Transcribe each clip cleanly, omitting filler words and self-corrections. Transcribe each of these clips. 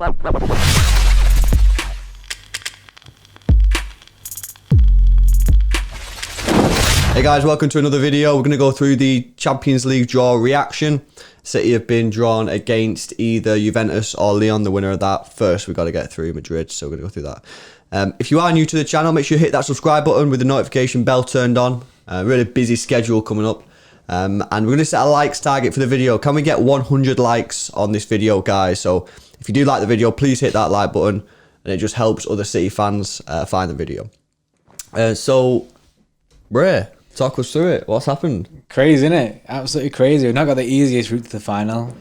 Hey guys, welcome to another video. We're going to go through the Champions League draw reaction. City have been drawn against either Juventus or Lyon, the winner of that. First, we've got to get through Madrid, so we're going to go through that. If you are new to the channel, make sure you hit that subscribe button with the notification bell turned on. Really busy schedule coming up. And we're going to set a likes target for the video. Can we get 100 likes on this video, guys? So if you do like the video, please hit that like button, and it just helps other City fans find the video. So, Ray, talk us through it. What's happened? Crazy, isn't it? Absolutely crazy. We've not got the easiest route to the final.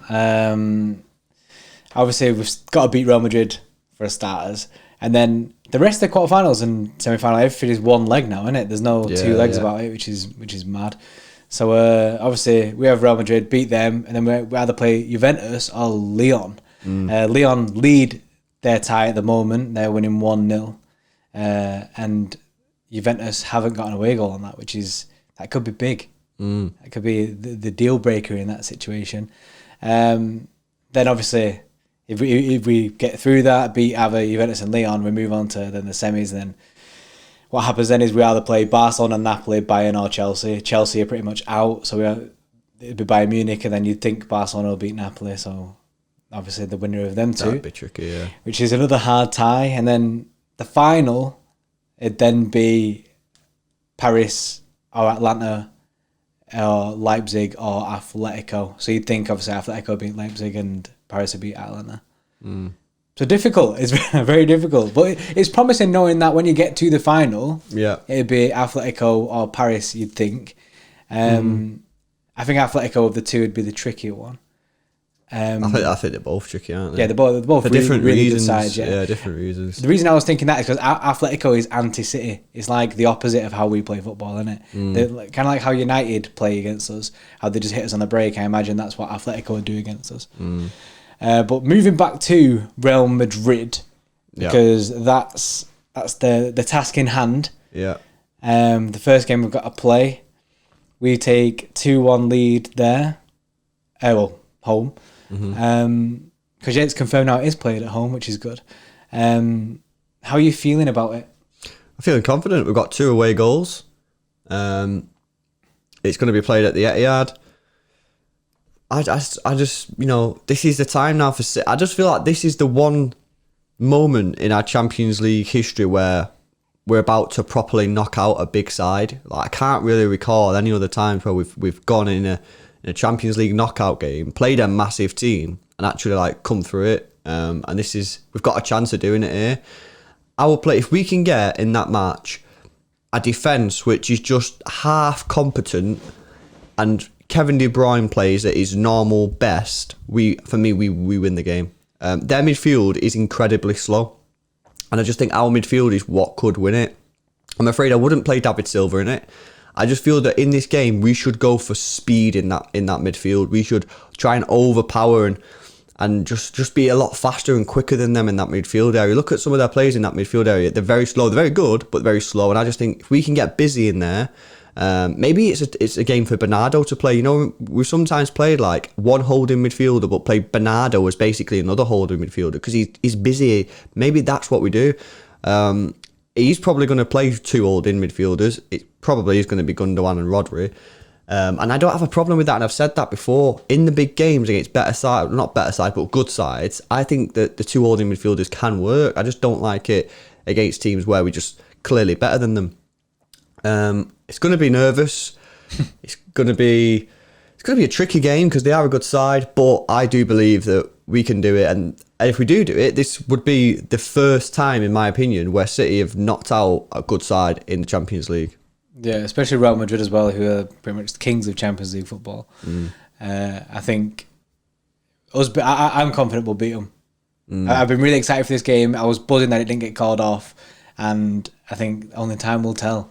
Obviously, we've got to beat Real Madrid for starters. And then the rest of the quarterfinals and semi-final, everything is one leg now, isn't it? There's no two legs about it, which is mad. So obviously, we have Real Madrid, beat them, and then we either play Juventus or Lyon. Lyon lead their tie at the moment. They're winning 1-0. And Juventus haven't got an away goal on that, that could be big. That could be the deal breaker in that situation. Then obviously, if we get through that, beat either Juventus and Lyon, we move on to then the semis. And then what happens then is we either play Barcelona, Napoli, Bayern, or Chelsea. Chelsea are pretty much out, so it'd be Bayern Munich, and then you'd think Barcelona will beat Napoli. So obviously the winner of them two, That'd be tricky, yeah. Which is another hard tie. And then the final, it'd then be Paris or Atlanta or Leipzig or Atletico. So you'd think obviously Atletico beat Leipzig and Paris would beat Atlanta. So difficult. It's very difficult. But it's promising knowing that when you get to the final, it'd be Atletico or Paris, you'd think. I think Atletico of the two would be the trickier one. I think they're both tricky, aren't they? Yeah, they're both for really, different really reasons. Good sides, yeah, different reasons. The reason I was thinking that is because Atletico is anti-City. It's like the opposite of how we play football, isn't it? They're kind of like how United play against us, how they just hit us on the break. I imagine that's what Atletico would do against us. But moving back to Real Madrid, because that's the task in hand. Yeah. The first game we've got to play, we take 2-1 lead there. Home. Because it's confirmed now it is played at home, which is good. How are you feeling about it? I'm feeling confident. We've got 2 away goals. It's going to be played at the Etihad. I just, this is the time now for City. I just feel like this is the one moment in our Champions League history where we're about to properly knock out a big side. Like, I can't really recall any other times where we've gone in a Champions League knockout game, played a massive team, and actually come through it. And we've got a chance of doing it here. I will play, if we can get in that match a defence which is just half competent, and Kevin De Bruyne plays at his normal best, we win the game. Their midfield is incredibly slow, and I just think our midfield is what could win it. I'm afraid I wouldn't play David Silva in it. I just feel that in this game we should go for speed in that midfield. We should try and overpower and just be a lot faster and quicker than them in that midfield area. Look at some of their players in that midfield area. They're very slow. They're very good, but very slow. And I just think if we can get busy in there, maybe it's a game for Bernardo to play. We've sometimes played like one holding midfielder, but played Bernardo as basically another holding midfielder because he's busy. Maybe that's what we do. He's probably going to play 2 holding midfielders. It probably is going to be Gundogan and Rodri. And I don't have a problem with that. And I've said that before. In the big games against not better side, but good sides, I think that the 2 holding midfielders can work. I just don't like it against teams where we're just clearly better than them. It's going to be nervous. It's going to be a tricky game because they are a good side, but I do believe that we can do it. And if we do it, this would be the first time, in my opinion, where City have knocked out a good side in the Champions League. Yeah, especially Real Madrid as well, who are pretty much the kings of Champions League football. I think I'm confident we'll beat them. I've been really excited for this game. I was buzzing that it didn't get called off, and I think only time will tell.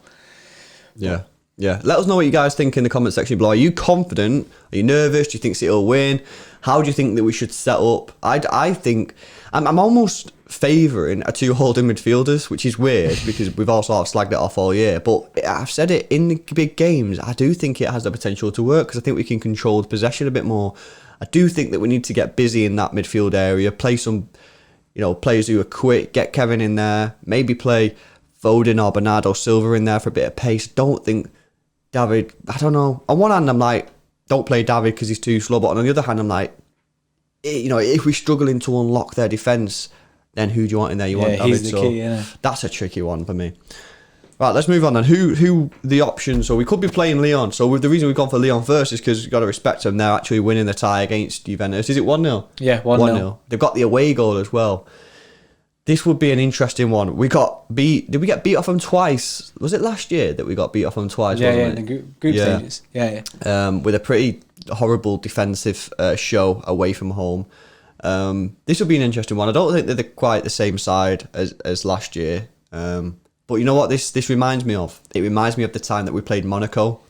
Yeah. Let us know what you guys think in the comment section below. Are you confident? Are you nervous? Do you think City will win? How do you think that we should set up? I think I'm almost favouring a 2 holding midfielders, which is weird because we've also slagged it off all year. But I've said it in the big games. I do think it has the potential to work because I think we can control the possession a bit more. I do think that we need to get busy in that midfield area, play some players who are quick, get Kevin in there, maybe play Foden or Bernardo Silva in there for a bit of pace. Don't think David, I don't know. On one hand, I'm like, don't play David because he's too slow. But on the other hand, I'm like, if we're struggling to unlock their defence, then who do you want in there? You want David. He's the key, yeah. That's a tricky one for me. Right, let's move on then. Who the options? So we could be playing Lyon. So the reason we've gone for Lyon first is because you've got to respect them. They're actually winning the tie against Juventus. Is it 1-0? Yeah, 1-0. They've got the away goal as well. This would be an interesting one. We got beat. Did we get beat off them twice? Was it last year that we got beat off them twice? Yeah, wasn't in it? the group stages. Yeah. With a pretty horrible defensive show away from home. This will be an interesting one. I don't think they're quite the same side as last year. But you know what this reminds me of? It reminds me of the time that we played Monaco,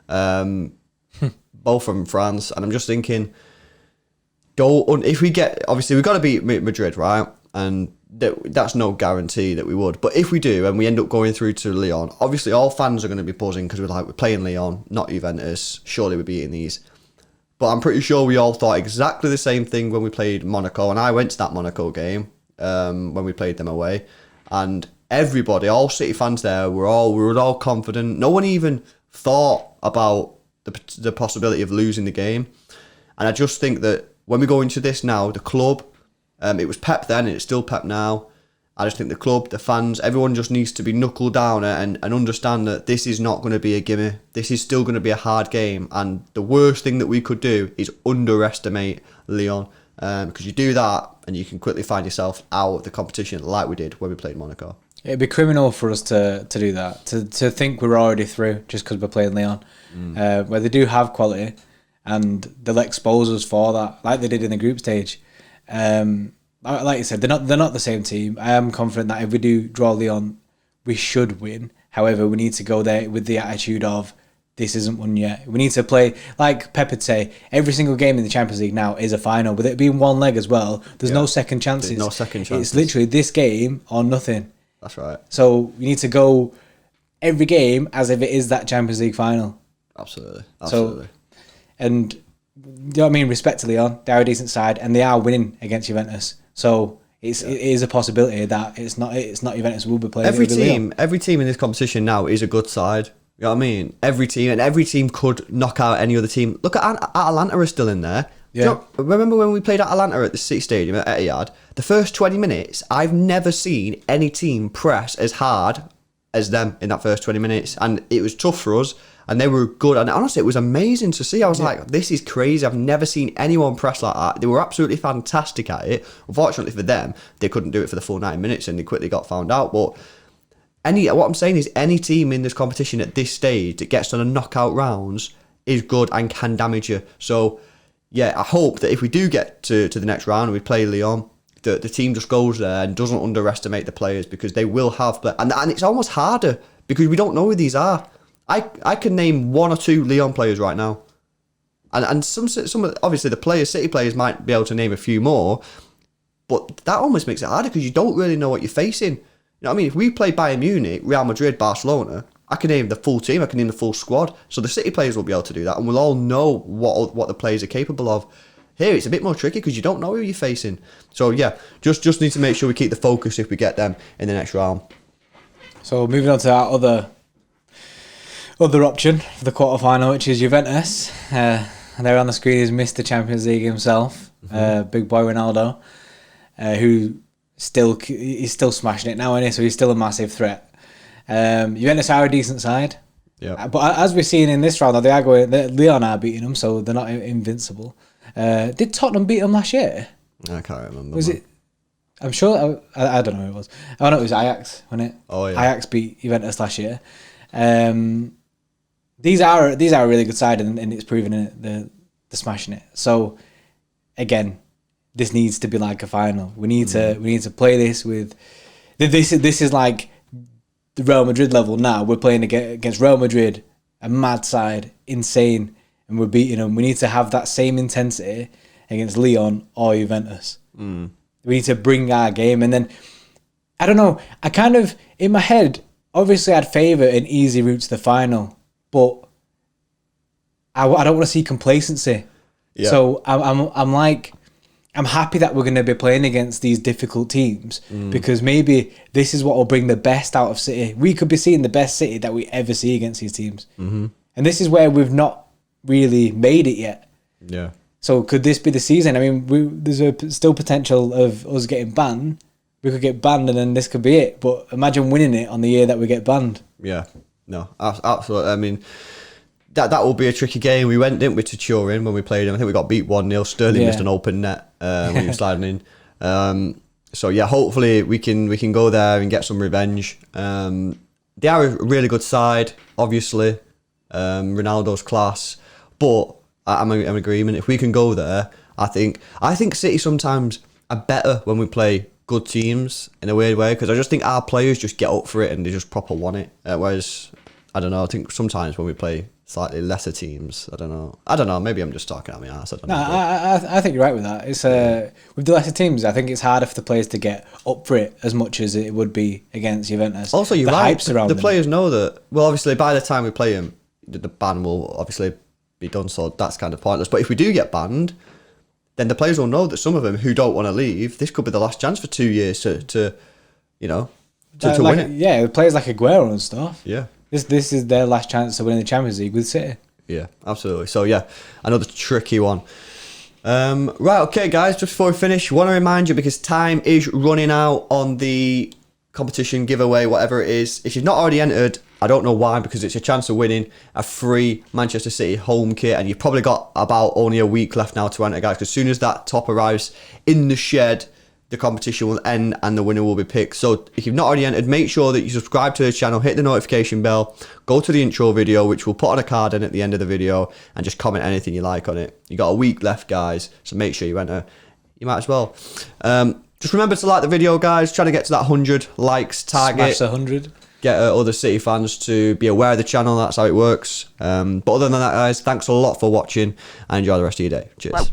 both from France. And I'm just thinking, if we get, obviously we've got to beat Madrid, right? And that's no guarantee that we would. But if we do, and we end up going through to Lyon, obviously all fans are going to be buzzing because we're playing Lyon, not Juventus. Surely we're beating these. But I'm pretty sure we all thought exactly the same thing when we played Monaco. And I went to that Monaco game when we played them away. And everybody, all City fans there, we were all confident. No one even thought about the possibility of losing the game. And I just think that when we go into this now, the club, it was Pep then and it's still Pep now. I just think the club, the fans, everyone just needs to be knuckled down and understand that this is not going to be a gimme. This is still going to be a hard game. And the worst thing that we could do is underestimate Lyon. Because you do that and you can quickly find yourself out of the competition like we did when we played Monaco. It'd be criminal for us to do that, to think we're already through just because we're playing Lyon, where they do have quality and they'll expose us for that, like they did in the group stage. Like you said, they're not the same team. I am confident that if we do draw Lyon, we should win. However, we need to go there with the attitude of, this isn't one yet. We need to play, like Pep would say, every single game in the Champions League now is a final. With it being one leg as well, there's no second chances. There's no second chances. It's literally this game or nothing. That's right. So we need to go every game as if it is that Champions League final. Absolutely. So, and you know what I mean? Respect to Lyon, they're a decent side, and they are winning against Juventus. So it is a possibility that it's not Juventus will be playing. Every team in this competition now is a good side. You know what I mean? Every team could knock out any other team. Look at Atalanta are still in there. Yeah. Remember when we played Atalanta at the City Stadium at Etihad? The first 20 minutes, I've never seen any team press as hard as them in that first 20 minutes. And it was tough for us. And they were good. And honestly, it was amazing to see. I was like, this is crazy. I've never seen anyone press like that. They were absolutely fantastic at it. Unfortunately for them, they couldn't do it for the full 90 minutes and they quickly got found out. But what I'm saying is any team in this competition at this stage that gets to the knockout rounds is good and can damage you. So, yeah, I hope that if we do get to the next round and we play Lyon, that the team just goes there and doesn't underestimate the players because they will have... And it's almost harder because we don't know who these are. I can name one or two Lyon players right now. And some obviously the City players might be able to name a few more, but that almost makes it harder because you don't really know what you're facing. You know what I mean? If we play Bayern Munich, Real Madrid, Barcelona, I can name the full team, I can name the full squad. So the City players will be able to do that and we'll all know what the players are capable of. Here it's a bit more tricky because you don't know who you're facing. So yeah, just need to make sure we keep the focus if we get them in the next round. So moving on to our other option for the quarterfinal, which is Juventus. There on the screen is Mr. Champions League himself, big boy Ronaldo, who he's still smashing it now, isn't he? So he's still a massive threat. Juventus are a decent side, but as we're seeing in this round, Lyon are beating them, so they're not invincible. Did Tottenham beat them last year? I can't remember. Was it? I'm sure. I don't know who it was. Oh no, it was Ajax, wasn't it? Oh yeah. Ajax beat Juventus last year. These are a really good side, and it's proving it. They're smashing it. So again, this needs to be like a final. We need to play this with. This is like the Real Madrid level now. We're playing against Real Madrid, a mad side, insane, and we're beating them. We need to have that same intensity against Lyon or Juventus. We need to bring our game, and then I don't know. I kind of in my head, obviously, I'd favour an easy route to the final, but I don't want to see complacency. Yeah. So I'm like, I'm happy that we're going to be playing against these difficult teams because maybe this is what will bring the best out of City. We could be seeing the best City that we ever see against these teams. Mm-hmm. And this is where we've not really made it yet. Yeah. So could this be the season? I mean, there's still potential of us getting banned. We could get banned and then this could be it. But imagine winning it on the year that we get banned. Yeah. No, absolutely. I mean, that will be a tricky game. We went, didn't we, to Turin when we played them. I think we got beat 1-0. Sterling missed an open net when he was sliding in. So yeah, hopefully we can go there and get some revenge. They are a really good side, obviously. Ronaldo's class, but I'm in agreement. If we can go there, I think City sometimes are better when we play good teams in a weird way, because I just think our players just get up for it and they just proper want it. Whereas I don't know. I think sometimes when we play slightly lesser teams, I don't know. Maybe I'm just talking out my ass. I don't know. I think you're right with that. It's with the lesser teams, I think it's harder for the players to get up for it as much as it would be against Juventus. Also, you're right. The players know that. Well, obviously, by the time we play them, the ban will obviously be done. So that's kind of pointless. But if we do get banned, then the players will know that some of them who don't want to leave, this could be the last chance for 2 years to win it. Yeah, players like Aguero and stuff. Yeah. This is their last chance to win the Champions League with City. Yeah, absolutely. So yeah, another tricky one. Right, okay, guys. Just before we finish, want to remind you, because time is running out on the competition giveaway, whatever it is. If you've not already entered, I don't know why, because it's your chance of winning a free Manchester City home kit, and you've probably got about only a week left now to enter, guys. Because as soon as that top arrives in the shed, the competition will end and the winner will be picked. So if you've not already entered, make sure that you subscribe to the channel, hit the notification bell, go to the intro video, which we'll put on a card in at the end of the video, and just comment anything you like on it. You got a week left, guys, so make sure you enter. You might as well. Just remember to like the video, guys. Trying to get to that 100 likes target. Smash the 100. Get other City fans to be aware of the channel. That's how it works. But other than that, guys, thanks a lot for watching and enjoy the rest of your day. Cheers.